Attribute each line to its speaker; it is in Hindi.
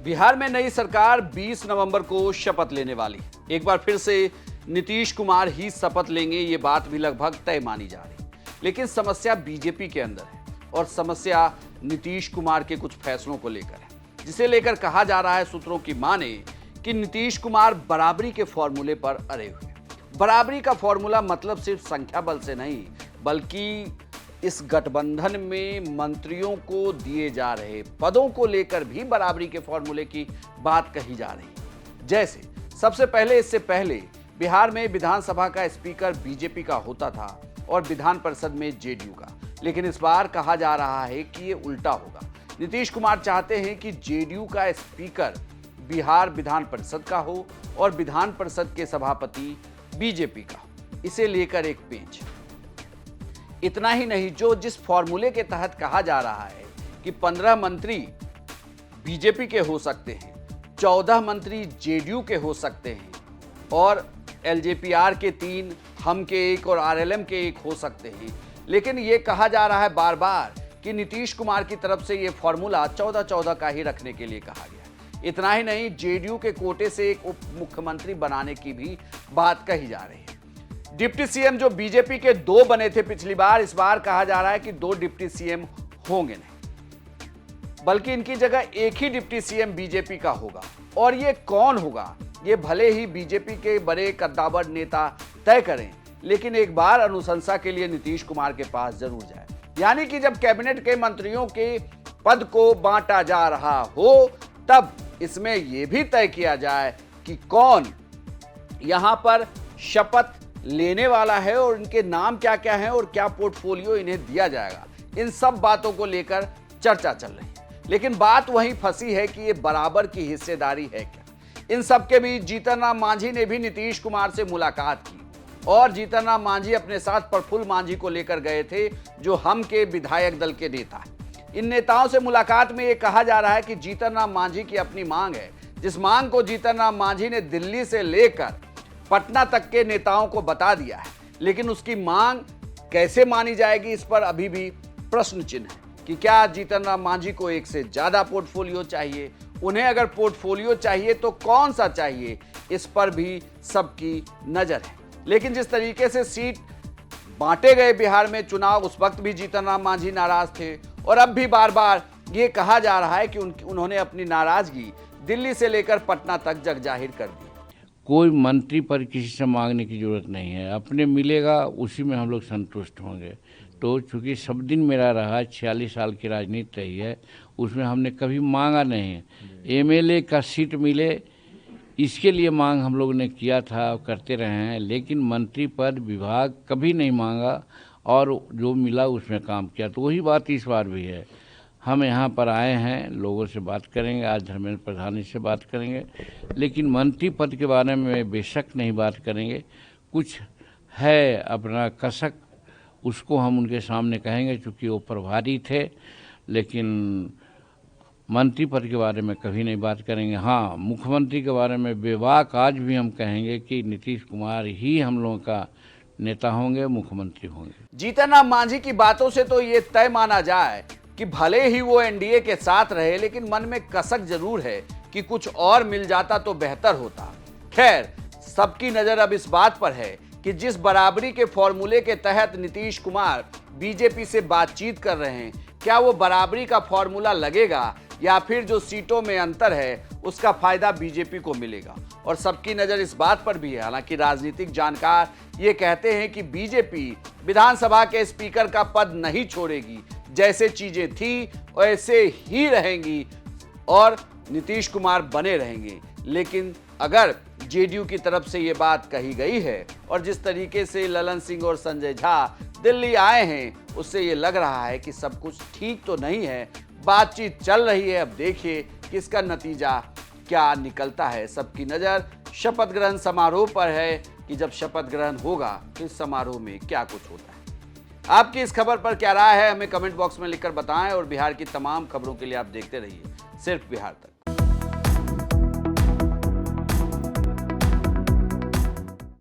Speaker 1: बिहार में नई सरकार 20 नवंबर को शपथ लेने वाली है। एक बार फिर से नीतीश कुमार ही शपथ लेंगे, ये बात भी लगभग तय मानी जा रही है। लेकिन समस्या बीजेपी के अंदर है और समस्या नीतीश कुमार के कुछ फैसलों को लेकर है, जिसे लेकर कहा जा रहा है, सूत्रों की माने, कि नीतीश कुमार बराबरी के फॉर्मूले पर अड़े हुए। बराबरी का फॉर्मूला मतलब सिर्फ संख्या बल से नहीं, बल्कि इस गठबंधन में मंत्रियों को दिए जा रहे पदों को लेकर भी बराबरी के फॉर्मूले की बात कही जा रही है। जैसे सबसे पहले, इससे पहले बिहार में विधानसभा का स्पीकर बीजेपी का होता था और विधान परिषद में जेडीयू का, लेकिन इस बार कहा जा रहा है कि ये उल्टा होगा। नीतीश कुमार चाहते हैं कि जेडीयू का स्पीकर बिहार विधान परिषद का हो और विधान परिषद के सभापति बीजेपी का हो। इसे लेकर एक पेच। इतना ही नहीं, जिस फॉर्मूले के तहत कहा जा रहा है कि 15 मंत्री बीजेपी के हो सकते हैं, 14 मंत्री जेडीयू के हो सकते हैं और एलजेपीआर के 3, हम के 1 और आरएलएम के 1 हो सकते हैं। लेकिन यह कहा जा रहा है बार बार कि नीतीश कुमार की तरफ से यह फॉर्मूला 14-14 का ही रखने के लिए कहा गया। इतना ही नहीं, जेडीयू के कोटे से एक उप मुख्यमंत्री बनाने की भी बात कही जा रही है। डिप्टी सीएम जो बीजेपी के 2 बने थे पिछली बार, इस बार कहा जा रहा है कि 2 डिप्टी सीएम होंगे नहीं, बल्कि इनकी जगह एक ही डिप्टी सीएम बीजेपी का होगा। और ये कौन होगा, ये भले ही बीजेपी के बड़े कद्दावर नेता तय करें, लेकिन एक बार अनुशंसा के लिए नीतीश कुमार के पास जरूर जाए। यानी कि जब कैबिनेट के मंत्रियों के पद को बांटा जा रहा हो, तब इसमें यह भी तय किया जाए कि कौन यहां पर शपथ लेने वाला है और इनके नाम क्या क्या हैं और क्या पोर्टफोलियो इन्हें दिया जाएगा। इन सब बातों को लेकर चर्चा चल रही है, लेकिन बात वहीं फंसी है कि ये बराबर की हिस्सेदारी है क्या। इन सब के बीच जीतन राम मांझी ने भी नीतीश कुमार से मुलाकात की और जीतन राम मांझी अपने साथ प्रफुल्ल मांझी को लेकर गए थे, जो हम के विधायक दल के नेता हैं। इन नेताओं से मुलाकात में ये कहा जा रहा है कि जीतन राम मांझी की अपनी मांग है, जिस मांग को जीतन राम मांझी ने दिल्ली से लेकर पटना तक के नेताओं को बता दिया है। लेकिन उसकी मांग कैसे मानी जाएगी, इस पर अभी भी प्रश्न चिन्ह है कि क्या जीतन राम मांझी को एक से ज्यादा पोर्टफोलियो चाहिए, उन्हें अगर पोर्टफोलियो चाहिए तो कौन सा चाहिए, इस पर भी सबकी नजर है। लेकिन जिस तरीके से सीट बांटे गए बिहार में चुनाव, उस वक्त भी जीतन राम मांझी नाराज थे और अब भी बार बार ये कहा जा रहा है कि उन्होंने अपनी नाराजगी दिल्ली से लेकर पटना तक जग जाहिर कर दी।
Speaker 2: कोई मंत्री पर किसी से मांगने की जरूरत नहीं है, अपने मिलेगा उसी में हम लोग संतुष्ट होंगे। तो चूँकि सब दिन मेरा रहा, 46 साल की राजनीति रही है, उसमें हमने कभी मांगा नहीं। एमएलए का सीट मिले, इसके लिए मांग हम लोग ने किया था, करते रहे हैं, लेकिन मंत्री पद विभाग कभी नहीं मांगा और जो मिला उसमें काम किया। तो वही बात इस बार भी है। हम यहाँ पर आए हैं, लोगों से बात करेंगे, आज धर्मेंद्र प्रधान जी से बात करेंगे, लेकिन मंत्री पद के बारे में बेशक नहीं बात करेंगे। कुछ है अपना कसक, उसको हम उनके सामने कहेंगे, चूँकि वो प्रभारी थे, लेकिन मंत्री पद के बारे में कभी नहीं बात करेंगे। हाँ, मुख्यमंत्री के बारे में बेबाक आज भी हम कहेंगे कि नीतीश कुमार ही हम लोगों का नेता होंगे, मुख्यमंत्री होंगे।
Speaker 1: जीतन राम मांझी की बातों से तो ये तय माना जाए कि भले ही वो एनडीए के साथ रहे, लेकिन मन में कसक जरूर है कि कुछ और मिल जाता तो बेहतर होता। खैर, सबकी नजर अब इस बात पर है कि जिस बराबरी के फॉर्मूले के तहत नीतीश कुमार बीजेपी से बातचीत कर रहे हैं, क्या वो बराबरी का फॉर्मूला लगेगा या फिर जो सीटों में अंतर है उसका फायदा बीजेपी को मिलेगा। और सबकी नजर इस बात पर भी है, हालांकि राजनीतिक जानकार ये कहते हैं कि बीजेपी विधानसभा के स्पीकर का पद नहीं छोड़ेगी, जैसे चीजें थी वैसे ही रहेंगी और नीतीश कुमार बने रहेंगे। लेकिन अगर जेडीयू की तरफ से ये बात कही गई है और जिस तरीके से ललन सिंह और संजय झा दिल्ली आए हैं, उससे ये लग रहा है कि सब कुछ ठीक तो नहीं है, बातचीत चल रही है। अब देखिए कि इसका नतीजा क्या निकलता है। सबकी नज़र शपथ ग्रहण समारोह पर है कि जब शपथ ग्रहण होगा तो इस समारोह में क्या कुछ होता है। आपकी इस खबर पर क्या राय है, हमें कमेंट बॉक्स में लिखकर बताएं और बिहार की तमाम खबरों के लिए आप देखते रहिए सिर्फ बिहार तक।